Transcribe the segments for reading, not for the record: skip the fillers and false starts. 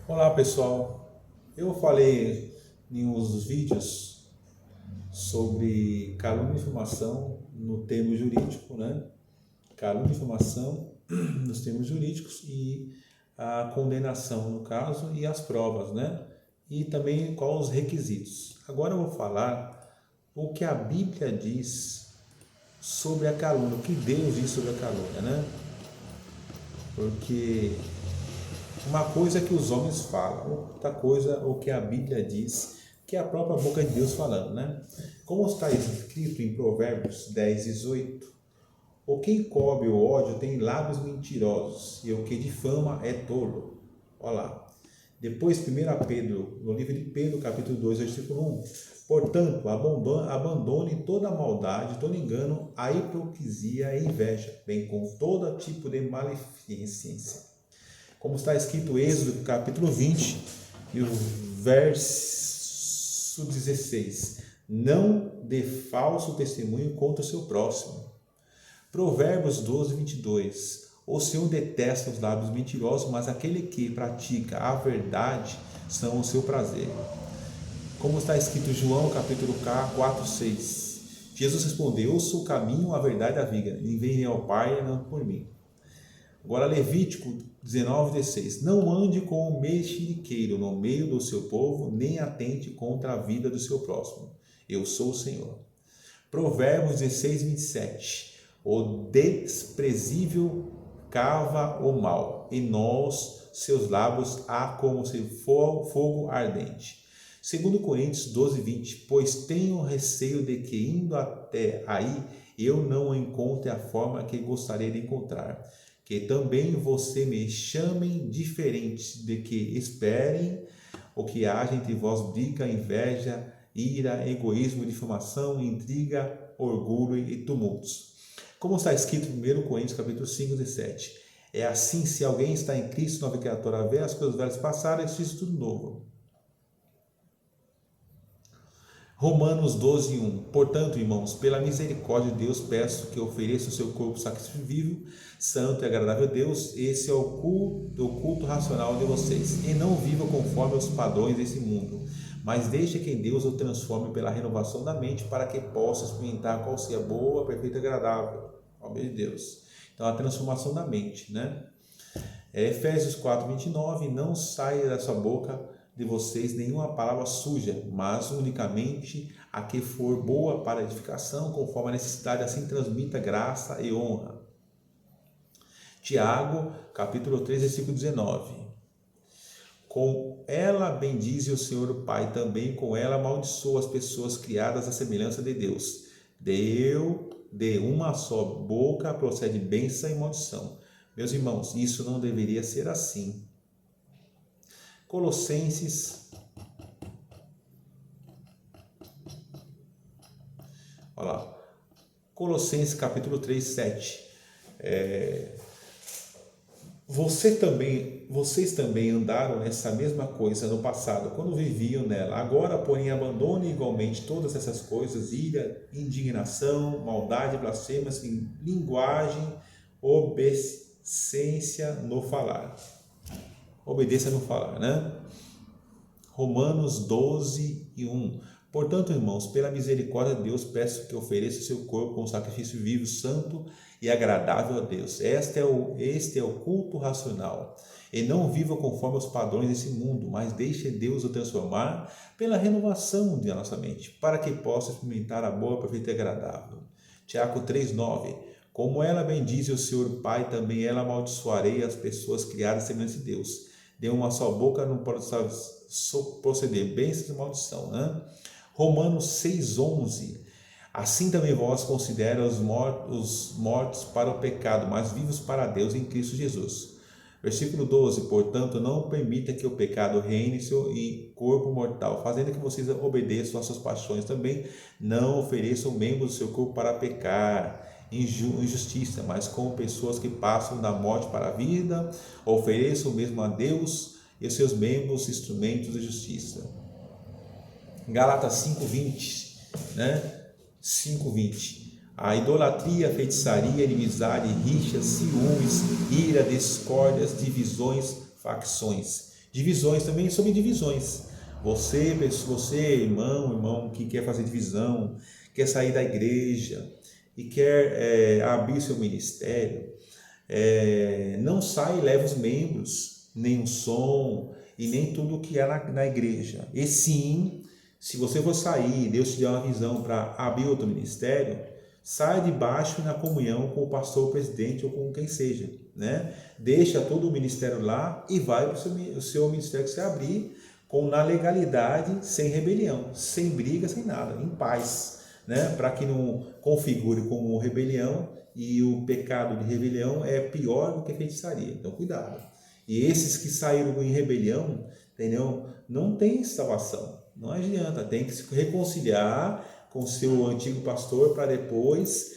Olá pessoal, eu falei em uns vídeos sobre calúnia e difamação no termo jurídico, né? Calúnia e difamação nos termos jurídicos e a condenação no caso e as provas, né? E também quais os requisitos. Agora eu vou falar o que a Bíblia diz sobre a calúnia, o que Deus diz sobre a calúnia, né? Porque uma coisa é que os homens falam, outra coisa é o que a Bíblia diz, que é a própria boca de Deus falando, né? Como está escrito em Provérbios 10:18, o que encobre o ódio tem lábios mentirosos, e o que difama é tolo. Olha lá. Depois, 1 Pedro, no livro de Pedro, capítulo 2, versículo 1. Portanto, abandone toda maldade, todo engano, a hipocrisia e inveja, bem com todo tipo de maledicência, como está escrito em Êxodo capítulo 20 e o verso 16. Não dê falso testemunho contra o seu próximo. Provérbios 12:22. O Senhor detesta os lábios mentirosos, mas aquele que pratica a verdade são o seu prazer. Como está escrito em João capítulo 4:6. Jesus respondeu: eu sou o caminho, a verdade e a vida. Ninguém vem ao Pai não por mim. Agora Levítico 19:16. Não ande com o mexeriqueiro no meio do seu povo, nem atente contra a vida do seu próximo. Eu sou o Senhor. Provérbios 16:27. O desprezível cava o mal, e nós, seus lábios, há como se for fogo ardente. Segundo Coríntios 12:20. Pois tenho receio de que, indo até aí, eu não encontre a forma que gostaria de encontrar, que também você me chamem diferentes, de que esperem o que haja entre vós briga, inveja, ira, egoísmo, difamação, intriga, orgulho e tumultos. Como está escrito em 1 Coríntios capítulo 5:17. É assim, se alguém está em Cristo, nova criatura, vê as coisas velhas passaram e fiz tudo novo. Romanos 12:1. Portanto, irmãos, pela misericórdia de Deus, peço que ofereça o seu corpo sacrifício vivo, santo e agradável a Deus. Esse é o culto racional de vocês. E não viva conforme os padrões desse mundo, mas deixe que Deus o transforme pela renovação da mente, para que possa experimentar qual seja boa, perfeita e agradável ao de Deus. Então, a transformação da mente, né? Efésios 4:29. Não saia da sua boca de vocês nenhuma palavra suja, mas unicamente a que for boa para edificação, conforme a necessidade, assim transmita graça e honra. Tiago, capítulo 3, versículo 19. Com ela bendize o Senhor o Pai, também com ela amaldiçoa as pessoas criadas à semelhança de Deus. De uma só boca procede bênção e maldição. Meus irmãos, isso não deveria ser assim. Colossenses, olha lá, Colossenses capítulo 3:7. Vocês também andaram nessa mesma coisa no passado, quando viviam nela. Agora, porém, abandone igualmente todas essas coisas: ira, indignação, maldade, blasfêmias, linguagem, obediência no falar. Obedeça no falar, né? Romanos 12:1. Portanto, irmãos, pela misericórdia de Deus, peço que ofereça o seu corpo como sacrifício vivo, santo e agradável a Deus. Este é o culto racional. E não viva conforme os padrões desse mundo, mas deixe Deus o transformar pela renovação da nossa mente, para que possa experimentar a boa, perfeita e agradável. Tiago 3:9. Como ela bendize o Senhor Pai, também ela amaldiçoarei as pessoas criadas semelhantes a Deus. De uma só boca não pode proceder bênçãos e maldição, né? Romanos 6:11. Assim também vós considera os mortos para o pecado, mas vivos para Deus em Cristo Jesus. Versículo 12. Portanto, não permita que o pecado reine em seu corpo mortal, fazendo que vocês obedeçam às suas paixões também. Não ofereçam membros do seu corpo para pecar, injustiça, mas como pessoas que passam da morte para a vida, ofereçam mesmo a Deus e seus membros instrumentos de justiça. Gálatas 5:20, né? 5:20. A idolatria, feitiçaria, inimizade, rixas, ciúmes, ira, discórdias, divisões, facções, Divisões também, sobre divisões. Você, irmão que quer fazer divisão, quer sair da igreja e quer abrir seu ministério, não sai e leva os membros, nem o som e nem tudo o que é na igreja. E sim, se você for sair, Deus te der uma visão para abrir outro ministério, saia de baixo na comunhão com o pastor, o presidente ou com quem seja, né? Deixa todo o ministério lá e vai para o seu ministério que você abrir, na legalidade, sem rebelião, sem briga, sem nada, em paz, né? Para que não configure como rebelião, e o pecado de rebelião é pior do que feitiçaria, então cuidado. E esses que saíram em rebelião, entendeu? Não tem salvação, não adianta, tem que se reconciliar com o seu antigo pastor para depois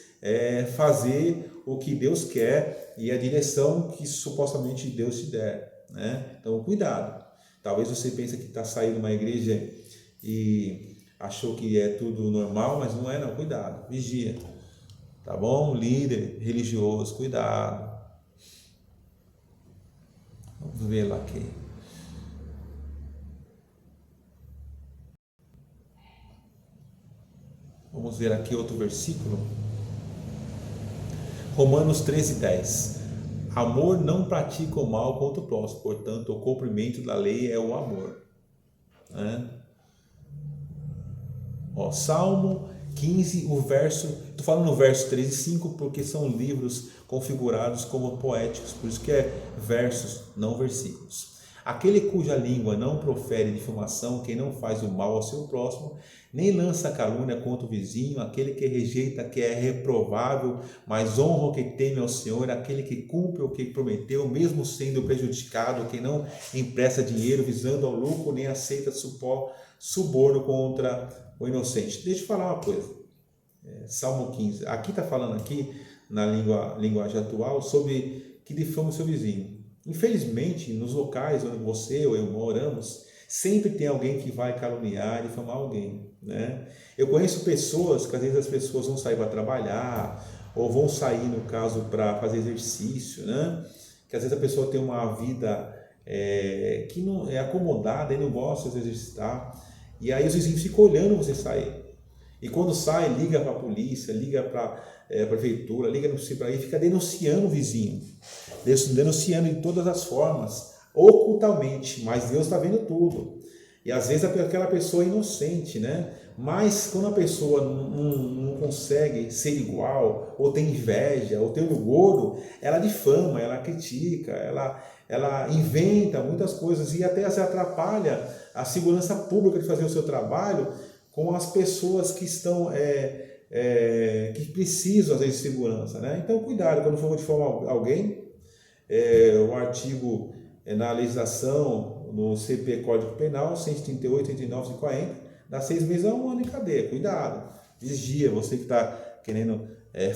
fazer o que Deus quer e a direção que supostamente Deus te der, né? Então cuidado. Talvez você pense que está saindo de uma igreja e achou que é tudo normal, mas não é não, cuidado, vigia, tá bom? Líder religioso, cuidado. Vamos ver lá aqui. Vamos ver aqui outro versículo. Romanos 13:10. Amor não pratica o mal contra o próximo, portanto, o cumprimento da lei é o amor. Salmo 15, estou falando no verso 3 e 5 porque são livros configurados como poéticos, por isso que é versos, não versículos. Aquele cuja língua não profere difamação, quem não faz o mal ao seu próximo, nem lança calúnia contra o vizinho, aquele que rejeita que é reprovável, mas honra o que teme ao Senhor, aquele que cumpre o que prometeu, mesmo sendo prejudicado, quem não empresta dinheiro visando ao lucro, nem aceita suborno contra o inocente. Deixa eu falar uma coisa. Salmo 15. Aqui está falando aqui, na linguagem atual, sobre que difama o seu vizinho. Infelizmente, nos locais onde você ou eu moramos, sempre tem alguém que vai caluniar e difamar alguém, né? Eu conheço pessoas que às vezes as pessoas vão sair para trabalhar, ou vão sair, no caso, para fazer exercício, né? Que às vezes a pessoa tem uma vida que não é acomodada e não gosta de exercitar, e aí os vizinhos ficam olhando você sair. E quando sai, liga para a polícia, liga para a prefeitura, liga no CIPRA e fica denunciando o vizinho, denunciando de todas as formas, ocultamente, mas Deus está vendo tudo. E às vezes aquela pessoa é inocente, né? Mas quando a pessoa não consegue ser igual, ou tem inveja, ou tem olho gordo, ela difama, ela critica, ela inventa muitas coisas e até se atrapalha a segurança pública de fazer o seu trabalho com as pessoas que estão que precisam às vezes de segurança, né? Então cuidado quando for difamar alguém. O artigo na legislação no CP Código Penal 138, 89 e 40 dá 6 meses a 1 ano de cadeia. Cuidado, vigia, você que está querendo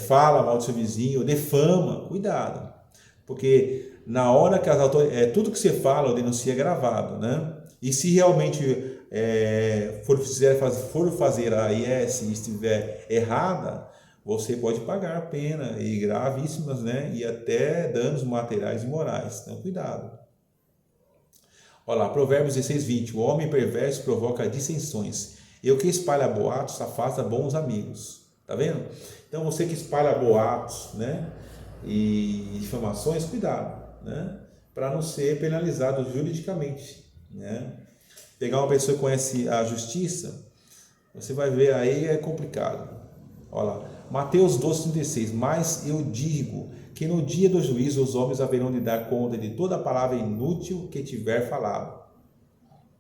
fala mal do seu vizinho, defama, cuidado, porque na hora que as autoridades, tudo que você fala ou denuncia é gravado, né? E se realmente for fazer a IS e estiver errada, você pode pagar a pena, e gravíssimas, né? E até danos materiais e morais. Então, cuidado. Olha lá, Provérbios 16:20. O homem perverso provoca dissensões, e o que espalha boatos afasta bons amigos. Tá vendo? Então, você que espalha boatos, né? E difamações, cuidado, né? Para não ser penalizado juridicamente, né? Pegar uma pessoa que conhece a justiça, você vai ver aí, é complicado. Olha lá, Mateus 12:36. Mas eu digo que no dia do juízo os homens haverão de dar conta de toda a palavra inútil que tiver falado.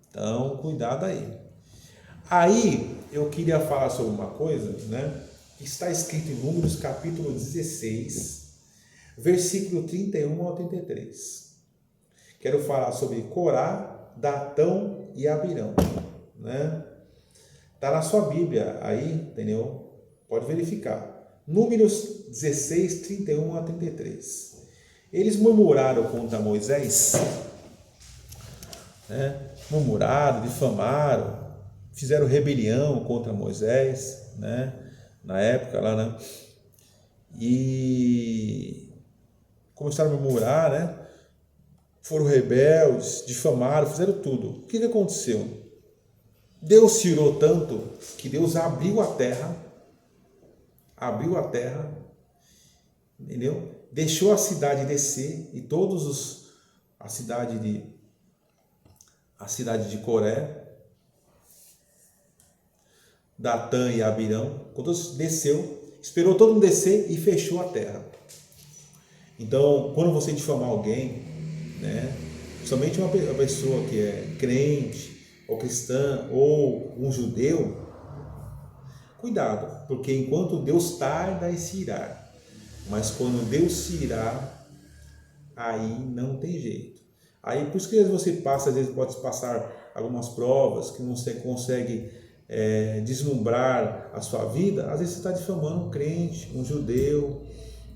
Então, cuidado aí. Aí, eu queria falar sobre uma coisa, né? Que está escrito em Números capítulo 16, versículo 31 ao 33. Quero falar sobre Corá, Datão e Abirão, né? Tá na sua Bíblia aí, entendeu? Pode verificar. Números 16, 31 a 33. Eles murmuraram contra Moisés, né? Murmuraram, difamaram, fizeram rebelião contra Moisés, né? Na época lá, né? E começaram a murmurar, né? foram rebeldes, difamaram, fizeram tudo. O que aconteceu? Deus tirou tanto que Deus abriu a terra, entendeu? Deixou a cidade descer e a cidade de Coré, Datã e Abirão, quando desceu, esperou todo mundo descer e fechou a terra. Então, quando você difamar alguém, né, somente uma pessoa que é crente, ou cristã, ou um judeu, cuidado, porque enquanto Deus tarda e se irá, mas quando Deus se irá, aí não tem jeito. Aí por isso que você passa, às vezes pode passar algumas provas que você consegue deslumbrar a sua vida, às vezes você está difamando um crente, um judeu,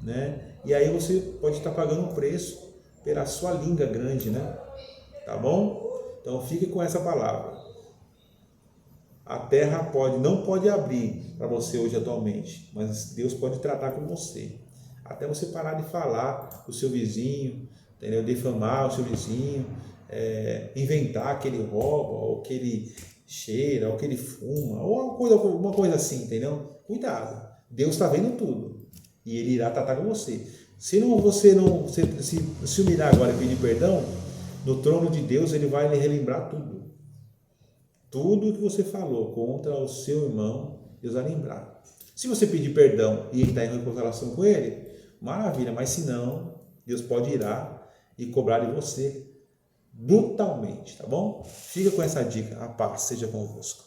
né? E aí você pode estar pagando um preço pela sua língua grande, né? Tá bom? Então fique com essa palavra. A terra não pode abrir para você hoje atualmente, mas Deus pode tratar com você. Até você parar de falar do seu vizinho, entendeu? Difamar o seu vizinho, inventar que ele rouba, ou que ele cheira, ou que ele fuma, ou alguma coisa assim, entendeu? Cuidado, Deus está vendo tudo e Ele irá tratar com você. Se você não se humilhar agora e pedir perdão, no trono de Deus Ele vai lhe relembrar tudo. Tudo que você falou contra o seu irmão, Deus vai lembrar. Se você pedir perdão e ele está em reconciliação com Ele, maravilha, mas se não, Deus pode irar e cobrar de você brutalmente, tá bom? Fica com essa dica, a paz seja convosco.